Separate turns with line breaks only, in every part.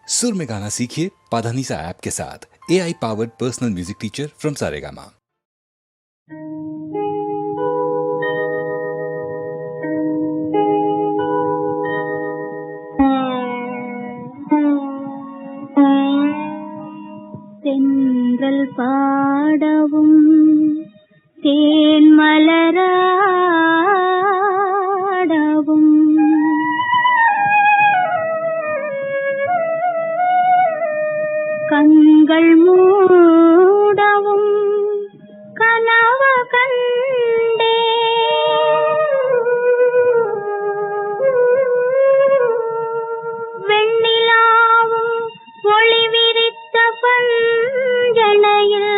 सुर में गाना सीखिए पाधानीसा ऐप के साथ। AI powered personal music teacher from Saregama.
தென்றல் பாடவும் தேன் மலராடவும் கண்கள் மூடவும் கனவு கண்டே வெண்ணிலாவும் ஒளி விரித்த பஞ்சனையில்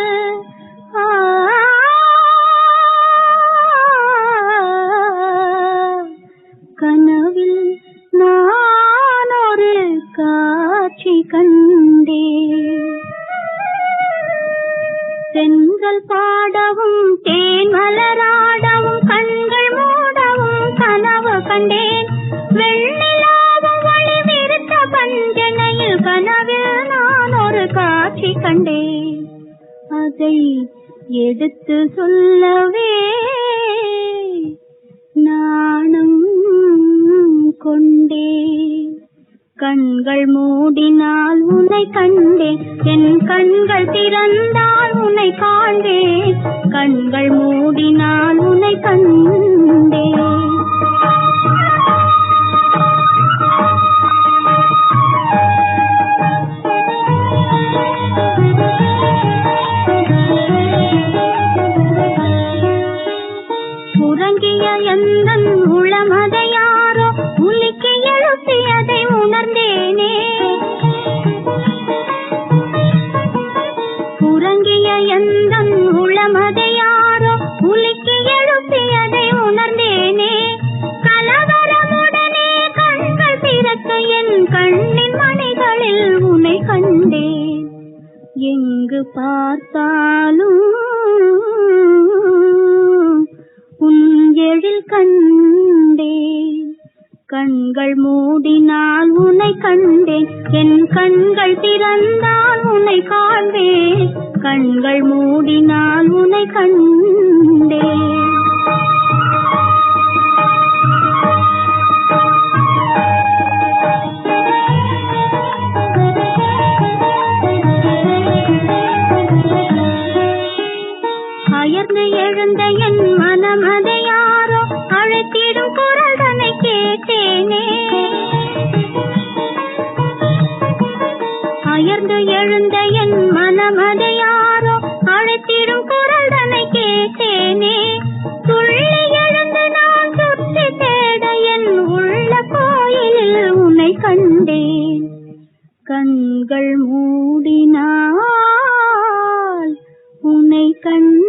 கனவில் நான் ஒரு காட்சி கண்டே. தென்றல் பாடவும் தேன் மலராடவும் கண்கள் மூடவும் கனவு கண்டேன். வெண்ணிலாவும் ஒளி விரித்த பஞ்சனையில் கனவில் நான் ஒரு காட்சி கண்டேன். அதை எடுத்து சொல்லவே நானும் கொண்டேன். கண்கள் மூடினால் உன்னை கண்டேன், என் கண்கள் திறந்தால் உன்னை காண்பேன். கண்கள் மூடினால் உன்னை கண்டேன். உறங்கிய எந்தன் உளமதை யாரோ உலுக்கி எழுப்பியதை உணர்ந்தேனே. உறங்கிய எந்தன் உளமதை யாரோ உலுக்கி எழுப்பியதை உணர்ந்தேனே. கலவரமுடனே கண்கள் திறக்க என் கண்ணின் மணிகளில் உன்னை கண்டேன். எங்கு பார்த்தாலும் உன் எழில் கண்டேன். கண்கள் மூடினால் உன்னை கண்டேன், என் கண்கள் திறந்தால் உன்னை காண்பேன். கண்கள் மூடினால் உன்னை கண்டேன். அயர்ந்து எழுந்த என் மனம் அதை யாரோ அழைத்திடும் குரல் தன்னை கேட்டேனே. அயர்ந்து எழுந்த என் மனம் அதை யாரோ அழைத்திடும் குரல் தன்னை கேட்டேனே. துள்ளி எழுந்து நான் சுற்றி தேட என் உள்ள கோயிலில் உன்னை கண்டேன். கண்கள் மூடினால் உன்னை கண்டேன்.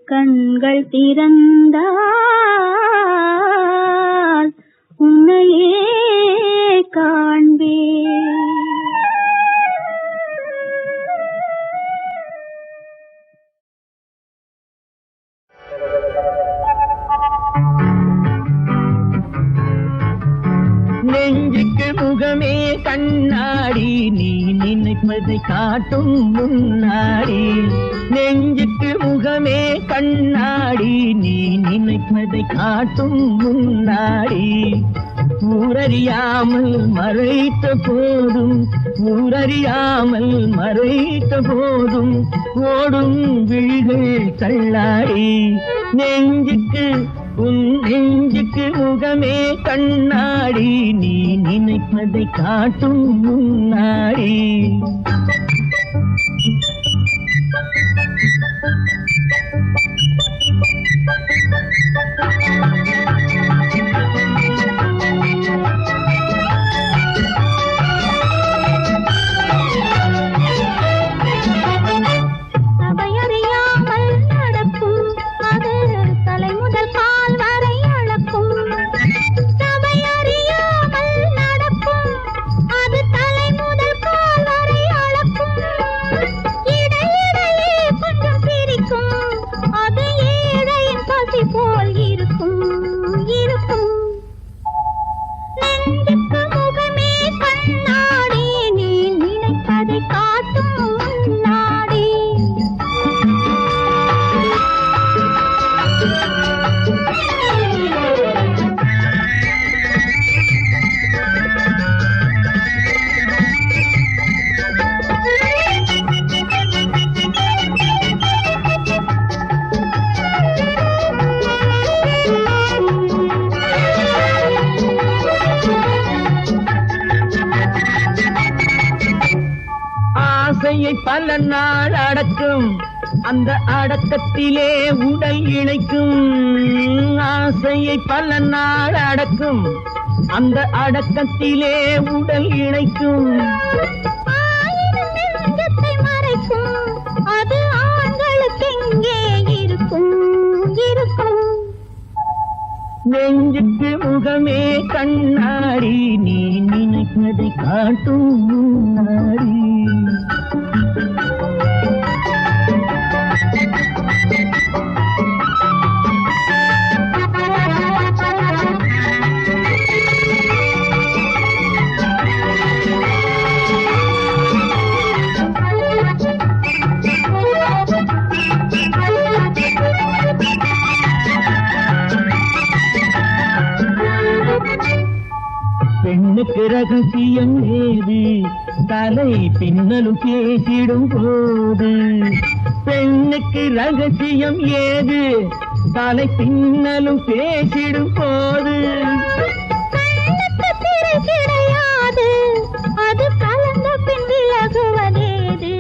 கண்கள் திறந்தால் உன்னையே காண்பேன்.
நெஞ்சுக்கு முகமே கண்ணாடி, நீ நினைப்பதை காட்டும் முன்னாடி. நெஞ்சுக்கு முகமே கண்ணாடி, நீ நினைப்பதை காட்டும் முன்னாடி. ஊரறியாமல் மறைத்த போதும், ஊரறியாமல் மறைத்த போதும் ஓடும் விழிகள் தள்ளாடி. நெஞ்சுக்கு உன் நெஞ்சுக்கு முகமே கண்ணாடி, நீ நினைப்பதை காட்டும் முன்னாடி.
போல் இருக்கும்.
ஆசையை பல நாள் அடக்கும், அந்த அடக்கத்திலே உடல் இணைக்கும். ஆசையை பல நாள் அடக்கும், அந்த அடக்கத்திலே உடல் இணைக்கும்.
ஆயிரம் நெஞ்சத்தை மறைக்கும், அது ஆண்களுக்கு எங்கே இருக்கும் இருக்கும்.
நெஞ்சுக்கு முகமே கண்ணாடி, நீ நினைப்பதை காட்டும் முன்னாடி. பெண்ணுக்கு ரகசியம் ஏது, தலை பின்னலும் பேசிடும் போது. பெண்ணுக்கு ரகசியம் ஏது, தலை பின்னலும் பேசிடும் போது.
கண்ணுக்கு திரை கிடையாது, அது கலந்த பின் விலகுவதேது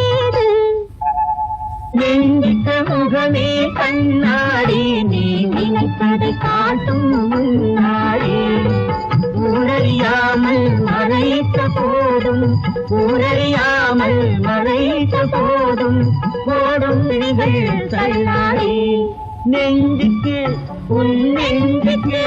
ஏது.
நெஞ்சுக்கு முகமே கண்ணாடி, நீ நினைப்பதை காட்டும் முன்னாடி. ஊரறியாமல் மறைத்த போதும், ஊரறியாமல் மறைத்த போதும் ஓடும் விழிகள் தள்ளாடி. நெஞ்சுக்கு உன் நெஞ்சுக்கு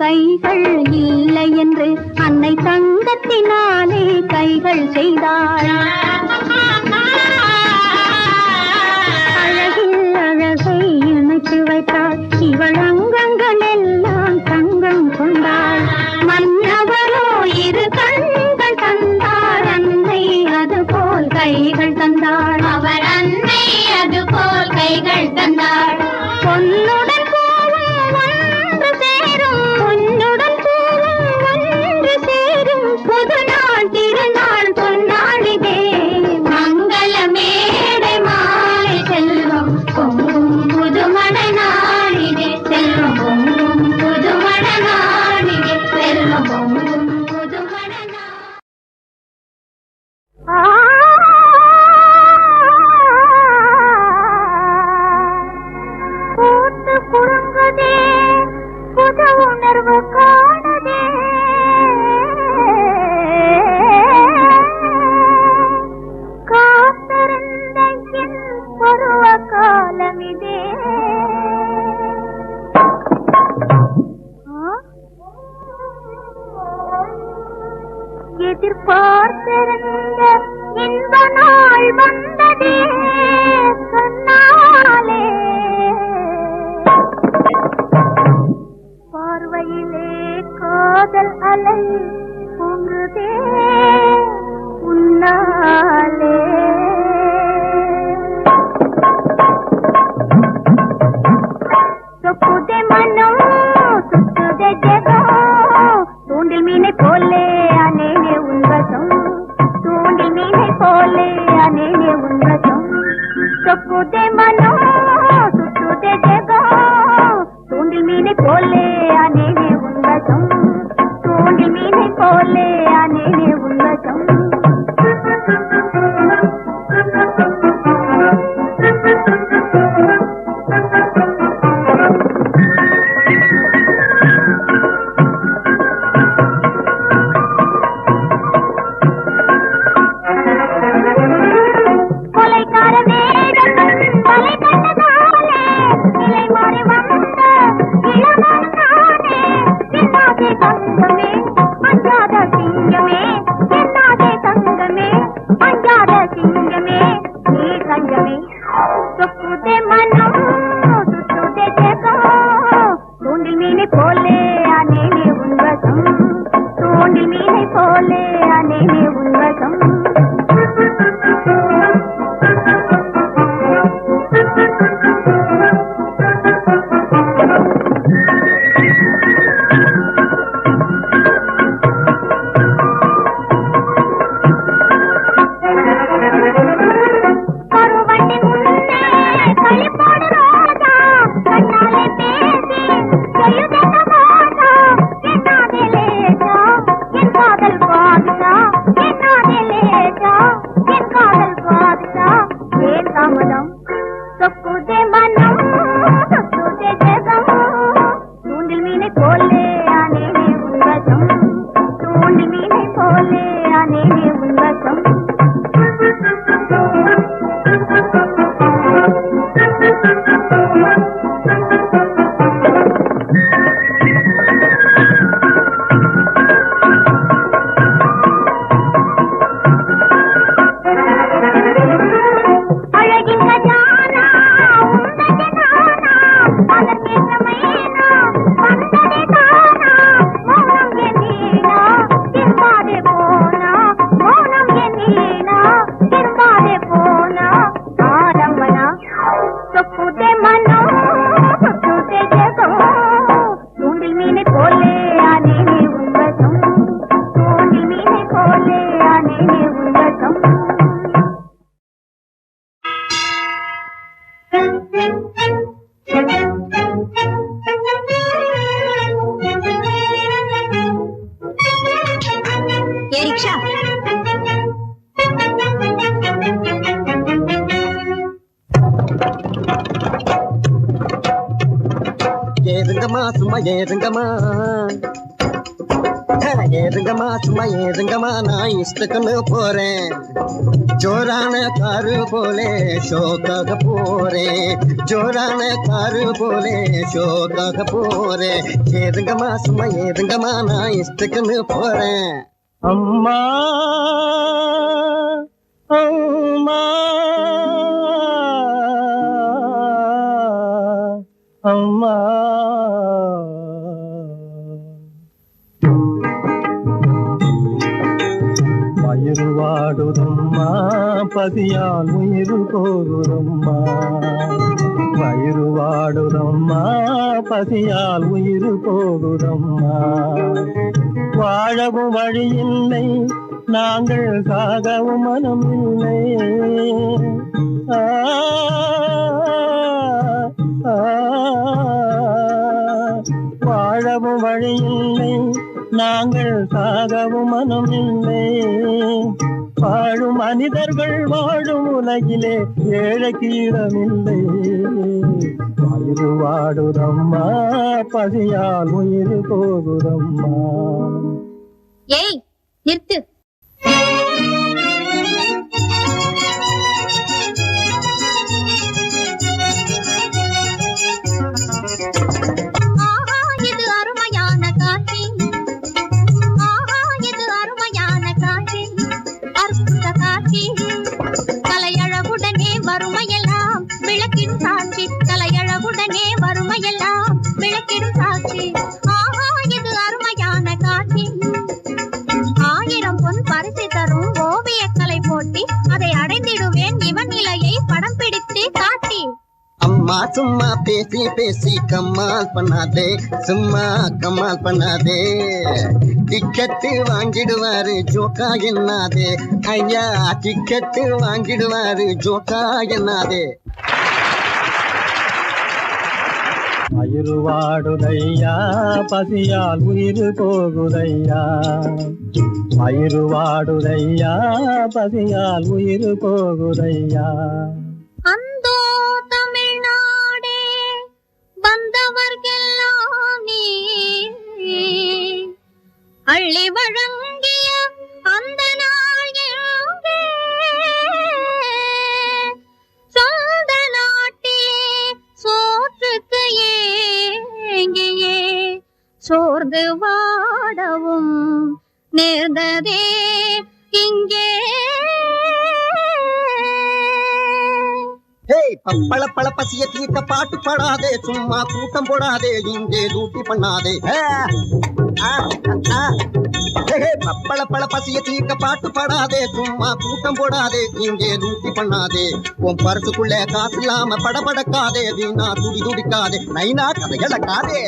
கைகள் இல்லை என்று கைகள் செய்தாள் அழகில் அழகை இணைத்து வைத்தாள் இவள் அங்கங்கள் எல்லாம் தங்கம் கொண்டாள் மன்னவரோ இரு கண்கள் தந்தாள் அன்னை அதுபோல் கைகள் தந்தாள் அவர் அன்னை அதுபோல் கைகள் தந்தாள் பொன்னுடன் பூவும் ஒன்று சேரும் பொன்னுடன் பூவும் ஒன்று சேரும் புது நாள் திருநாள் பொன்னாளிதே மங்கள மேடை மாலை செல்வம் பொங்கும் புதுமண நாளிதே செல்வம் பொங்கும் புதுமண நாளிதே செல்வம் பொங்கும் புதுமண பூத்து குறுங்குதே புது உணர்வு காணுதே காத்திருந்த என் பருவ காலமிதே எதிர்பார்த்திருந்த இன்ப நாள் வந்ததே கண்ணாலே பார்வையிலே காதல் அலை பொங்குதே உன்னாலே சொக்குதே மனம் சுத்துதே ஜெகம் தூண்டில் மீனை போலே அனேனே உன்வசம் தூண்டில் மீனை போலே அனேனே உன்வசம் சொக்குதே மனம் சுத்துதே ஜெகம் தூண்டில் மீனை போலே அனேனே உன்வசம் தூண்டில் மீனை போலே அனேனே உன்வசம்
ஏறுங்கம்மா சும்மா ஏறுங்கம்மா ஏறுங்கம்மா சும்மா ஏறுங்கம்மா நான் இஷ்டத்துன்னு போறேன் ஜோரான காரு போலே ஷோக்காக போறேன் ஜோரான காரு போலே ஷோக்காக போறேன் ஏறுங்கம்மா சும்மா ஏறுங்கம்மா நான் இஷ்டத்துன்னு போறேன் அம்மா அம்மா அம்மா வயிறு வாடுதம்மா பசியால் உயிர் போகுதம்மா வயிறு வாடுதம்மா பசியால் உயிர் போகுதம்மா வாழவும் வழி இல்லை நாங்கள் சாகவும் மனம் இல்லை வாழவும் வழி இல்லை நாங்கள் சாகவும் மனம் இல்லை வாழும் மனிதர்கள் வாழும் உலகிலே ஏழைக்கு இடமில்லை வயிறு வாடுதம்மா பசியால் உயிர் போகுதம்மா.
ஏய் நிறுத்து. கலையழகுடனே வறுமையெல்லாம் விளக்கிடும் சாட்சி கலையழகுடனே வறுமையெல்லாம் விளக்கிடும் சாட்சி ஆஹா இது அருமையான காட்சி 1000 பொன் பரிசு தரும் ஓவிய கலை போட்டி அதை அடைந்திடுவேன் இவன் நிலையை படம் பிடித்து காட்டி.
அம்மா சும்மா பேசி பேசி கம்மால் பண்ணாதே சும்மா கம்மால் பண்ணாதே டிக்கெட்டு வாங்கிடுவாரு ஜோக்கா என்னாதே ஐயா டிக்கெட்டு வாங்கிடுவாரு ஜோக்கா என்னாதே. வயிறு வாடுதையா பசியால் உயிர் போகுதையா வயிறு வாடுதையா பசியால் உயிர் போகுதையா.
அந்தோ தமிழ்நாடே வந்தவர்கெல்லாம் நீ அள்ளி வழங்கிய அந்த நாள் எங்கே சொந்த நாட்டிலே சோற்றுக்கு ஏங்கியே சோர்ந்து வாடவும் நேர்ந்ததே இங்கே.
பப்பள பழ பசிய தீர்க்க பாட்டு பாடாதே சும்மா கூட்டம் போடாதே இங்கே டூட்டி பண்ணாதே பப்பள பழ பசிய தீர்க்க பாட்டு பாடாதே சும்மா கூட்டம் போடாதே இங்கே டூட்டி பண்ணாதே உன் பரிசுக்குள்ளே காசு இல்லாம படபடக்காதே வீணா துடி துடிக்காதே நைனா கதைகளக்காதே.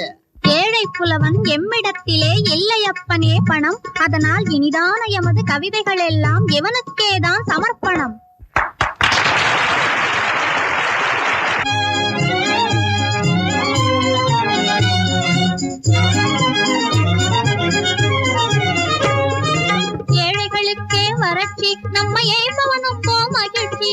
ஏழை புலவன் எம்மிடத்திலே இல்லையப்பனே பணம் அதனால் இனிதான எமது கவிதைகள் எல்லாம் எவனுக்கேதான் சமர்ப்பணம். ஏழைகளுக்கே வறட்சி நம்மை ஏய்பவனுக்கோ மகிழ்ச்சி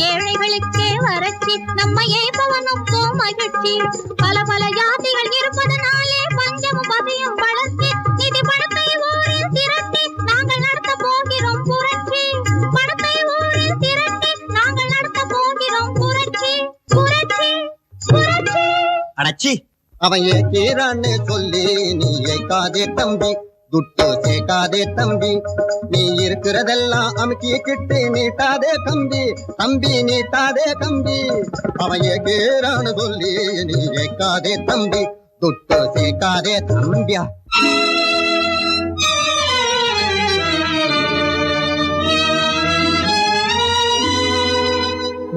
ஏழைகளுக்கே வறட்சி நம்மை ஏய்பவனுக்கோ மகிழ்ச்சி பல பல ஜாதிகள் இருப்பதனாலே பஞ்சமும் பசியும் வளர்ச்சி நிதி பணத்தை ஊரில் திரட்டி நாங்கள் நடத்த போகிறோம் புரட்சி பணத்தை ஊரில் திரட்டி நாங்கள் நடத்த போகிறோம் புரட்சி புரட்சி புரட்சி.
அடச்சி அவன் ஏறான்னு சொல்லி நீ ஏக்காதே தம்பி துட்டு சேர்க்காதே தம்பி நீ இருக்கிறதெல்லாம் அமுக்கிக்கிட்டு நீட்டாதே தம்பி தம்பி நீட்டாதே தம்பி அவன் ஏறான்னு சொல்லி நீ ஏக்காதே தம்பி துட்டு சேர்க்காதே தம்பியா.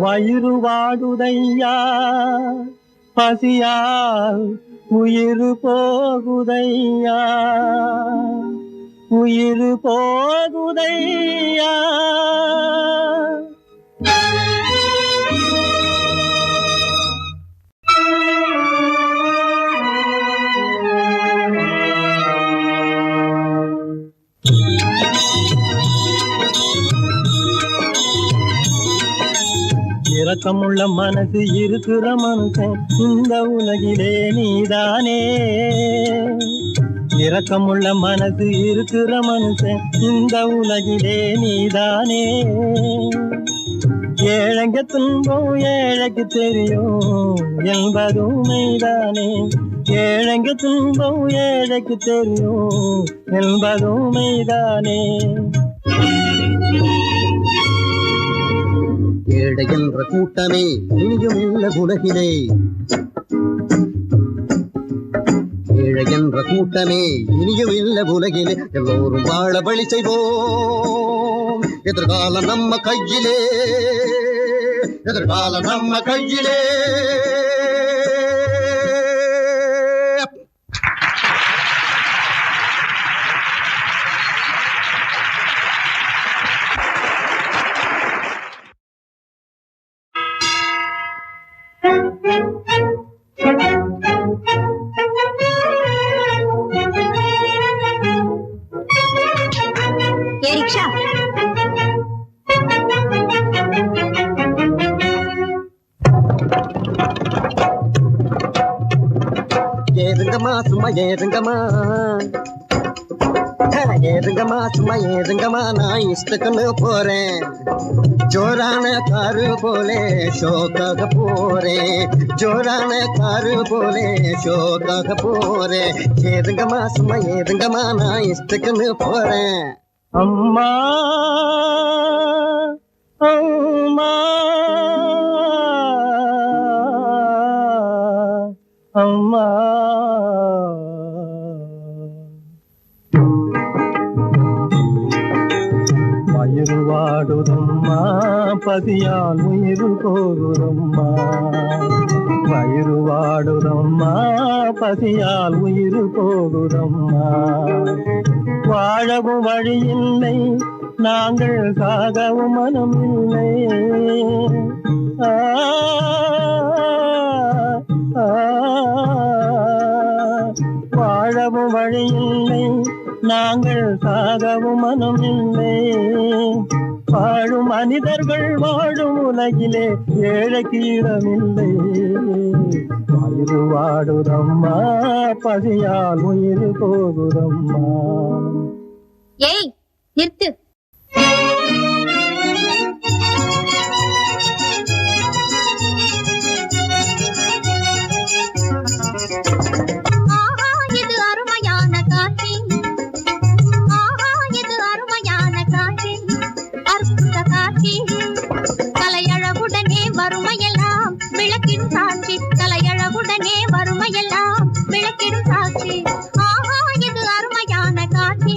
வயிறு வாடுதையா பசியால் உயிர் போகுதையா உயிர் போகுதையா. இரக்கமுள்ள மனசு இருக்கிற மனுஷன் இந்த உலகிலே நீதானே இரக்கமுள்ள மனசு இருக்கிற மனுஷன் இந்த உலகிலே நீதானே. ஏழைங்க துன்பம் ஏழைக்கு தெரியும் என்பதும் மெய்தானே
ஏழைங்க துன்பம் ஏழைக்கு தெரியும் என்பதும் மெய்தானே.
ஏழை என்ற கூட்டமே இனியும் இல்ல உலகிலே, ஏழை என்ற கூட்டமே இனியும் இல்ல உலகிலே. எல்லோரும் வாழ வழி செய்வோம், எதிர்காலம் நம்ம கையிலே, எதிர்காலம் நம்ம கையிலே.
ஏ ரிக்ஷா,
ஏறுங்கம்மா சும்மா ஏறுங்கம்மா, ஏறுங்கம்மா சும்மா ஏறுங்கம்மா, நான் இஷ்டக்குன்னு போறேன். ஜோரான காரு போலே ஷோக்காக போறேன், ஜோரான காரு போலே ஷோக்காக போறேன். ஏறுங்கம்மா சும்மா ஏறுங்கம்மா, நான் இஷ்டக்குன்னு போறேன்.
அம்மா அம்மா அம்மா வயிறு வாடுதம்மா, பசியால் உயிர் போகுதம்மா. வயிறு வாடுதம்மா, பசியால் உயிர் போகுதம்மா. வாழவும் வழி இல்லை, நாங்கள் சாகவும் மனம் இல்லை. ஆ, ஆ, வாழவும் வழி இல்லை, நாங்கள் சாகவும் மனம் இல்லை. வாழும் மனிதர்கள் வாழும் உலகிலே ஏழைக்கு இடமில்லை. வயிறு வாடுதம்மா, பசியால் உயிர் போகுதம்மா.
ஏய் நிறுத்து. ஆஹா இது அருமையான காட்சி, ஆஹா இது அருமையான காட்சி, அற்புத காட்சி. கலையழகுடனே வறுமையெல்லாம் விளக்கிடும் சாட்சி, கலையழகுடனே வறுமையெல்லாம் விளக்கிடும் சாட்சி. ஆஹா இது அருமையான காட்சி.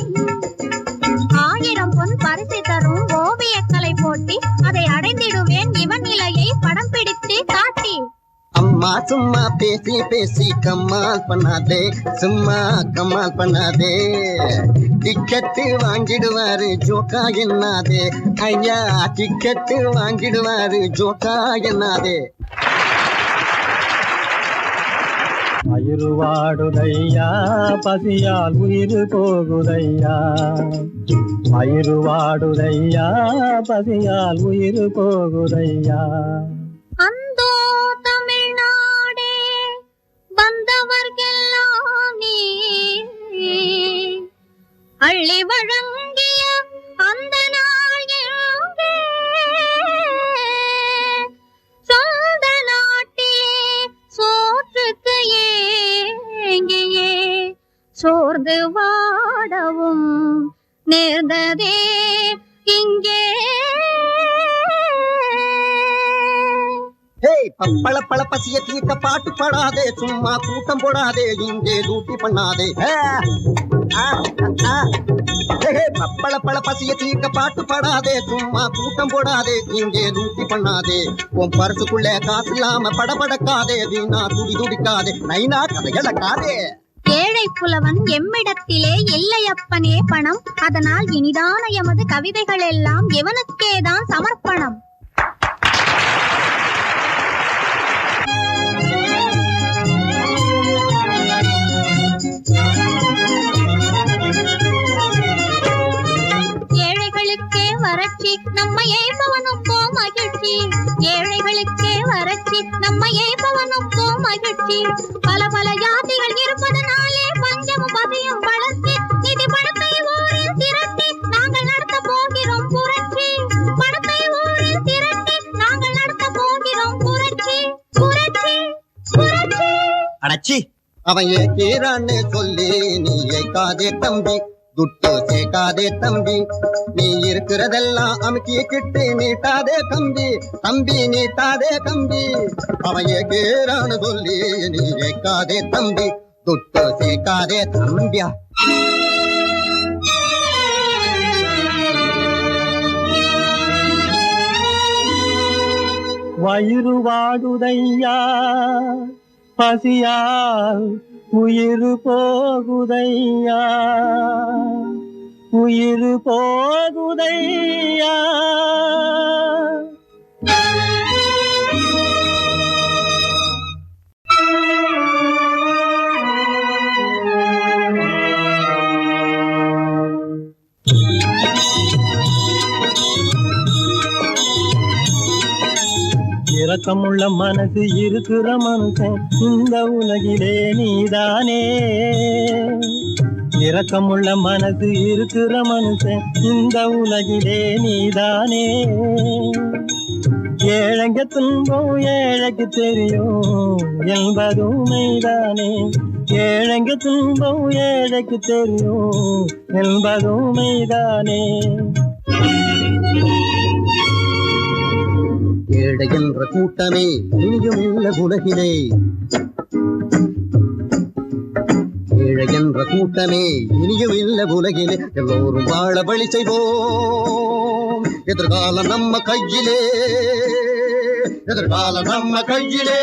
1000 பொன் பரிசு தரும் ஓவியக்கலை போட்டி, அதை அடைந்திடுவேன் இவன் நிலையை படம் பிடித்து காட்டி.
அம்மா சும்மா பேசி பேசி கம்மால் பண்ணாதே, சும்மா கம்மால் பண்ணாதே. டிக்கெட்டு வாங்கிடுவாரு ஜோக்கா என்னாதே, ஐயா டிக்கெட்டு வாங்கிடுவாரு ஜோக்கா என்னாதே.
வயிறு வாடுதையா, பசியால் உயிர் போகுதையா. வயிறு வாடுதையா, பசியால் உயிர் போகுதையா.
அந்தோ தமிழ்நாடே வந்தவர்கெல்லாம் நீ அள்ளி வழங்கிய அந்த நாள் எங்கே? சொந்த நாட்டிலே சோற்றுக்கு ஏங்கியே சோர்ந்து வாடவும் நேர்ந்ததே இங்கே.
ஹேய் பப்பள பழ பசிய தீர்க்க பாட்டு பாடாதே, சும்மா கூட்டம் போடாதே, இங்கே லூட்டி பண்ணாதே. பப்பள பழ பசிய தீர்க்க பாட்டு பாடாதே, சும்மா கூட்டம் போடாதே, இங்கே லூட்டி பண்ணாதே. உன் பரிசுக்குள்ள காசு இல்லாம படபடக்காதே, வீணா துடி துடிக்காதே, நைனா கதைகளக்காதே.
ஏழை புலவன் எம்மிடத்திலே இல்லையப்பனே பணம், அதனால் இனிதான எமது கவிதைகள் எல்லாம் எவனுக்கேதான் சமர்ப்பணம். ஏழைகளுக்கே வறட்சி நம்மை ஏய்பவனுக்கோ மகிழ்ச்சி, ஏழைகளுக்கே வறட்சி நம்மை ஏய்பவனுக்கோ மகிழ்ச்சி. பல பல ஜாதிகள் இருப்பதனாலே பஞ்சமும் பசியும் வளர்ச்சி, நிதி பணத்தை ஊரில் திரட்டி நாங்கள் நடத்த போகிறோம் புரட்சி, பணத்தை ஊரில் திரட்டி நாங்கள் நடத்த போகிறோம் புரட்சி, புரட்சி, புரட்சி.
அடச்சி அவன் ஏற்கிறான்னு சொல்லி நீ ஏற்காதே தம்பி, துட்டு சேர்க்காதே தம்பி. நீ இருக்கிறதெல்லாம் அமுக்கிக்கிட்டு நீட்டாதே கம்பி, தம்பி நீட்டாதே கம்பி. அவன் ஏற்கிறான்னு சொல்லி நீ ஏற்காதே தம்பி, துட்டு சேர்க்காதே தம்பியா.
வயிறு வாடுதையா பசியால் உயிர் போகுதையா, உயிர் போகுதையா. இரக்கமுள்ள மனசு இருக்கிற மனுஷன் இந்த உலகிலே நீதானே. இரக்கமுள்ள மனசு இருக்கிற மனுஷன் இந்த உலகிலே நீதானே. ஏழைங்க துன்பம் ஏழைக்கு தெரியும் என்பதும் மெய்தானே. ஏழைங்க துன்பம் ஏழைக்கு தெரியும் என்பதும் மெய்தானே.
ஏழை என்ற கூட்டமே இனியும் இல்ல உலகிலே, ஏழை என்ற கூட்டமே இனியும் இல்ல உலகிலே. எல்லோரும் வாழ வழி செய்வோம், எதிர்காலம் நம்ம கையிலே, எதிர்காலம் நம்ம கையிலே.